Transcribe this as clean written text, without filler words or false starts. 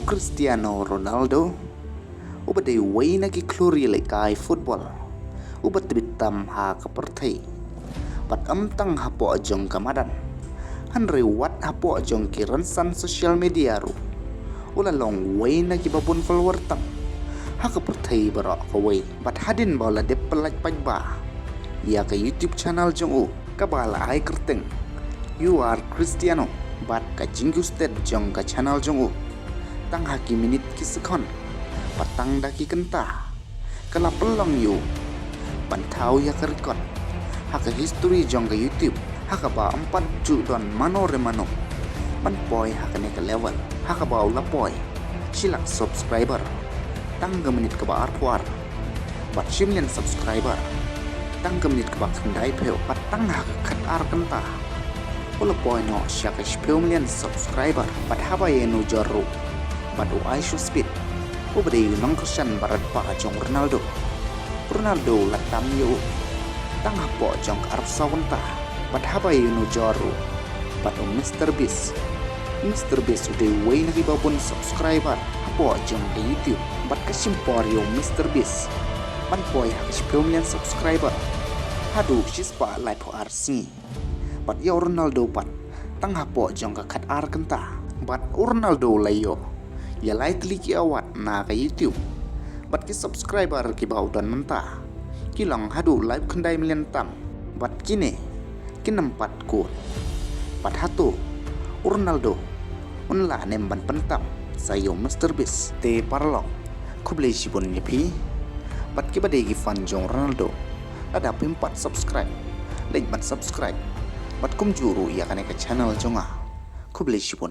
Cristiano Ronaldo ubat de waina ki kluri le kai football ubat bitam ha kaperthai pat amtang hapo ajong kamadan han rewat hapo ajong ki ransan social media ru ula long waina ki babun follower tam ha kaperthai bara kawai bat hadin bawla de pelaj pajba ya ka YouTube channel jong u kabala ai kerteng you are Cristiano bat ka jingusted jong ka channel jong u tang haki minit kisekon patang daki kenta kala pelong yu bantau ya kerikon haka history jong ka YouTube haka ba 4 ju don mano remano ban boy haka ne ka level haka ba ula boy silak subscriber tang ga minit ka ba arpuar bat shimlian subscriber tang ga minit ka ba kendai peu patang haka kat ar kenta ula boy no shaka 10 million subscriber bat haba ye no jorro badu Aishu speed ubade nong Cristiano barat pa jong Ronaldo latam yu tang hapo jong Arab Saudi bat haba no joru badu Mr Beast ude way na babon subscriber hapo jong ke YouTube bat kasimpor yo Mr Beast ban boy hak 10 million subscriber hadu sispa live po RC bat yo Ronaldo bat tang hapo jong ka kat ar kenta bat Ronaldo layo ya like liki awat na ka YouTube bat ki subscriber ki bau dan mentah kilang hadu live kendai million tam bat kini kinempat ku bat hatu Ronaldo unla nemban pentam sayo Mr Beast te parlok kublai sibun nyepi bat ki badai ki fan jong Ronaldo ada 4 subscribe like ban subscribe bat kum juru ya kane ka channel jonga kublai sibun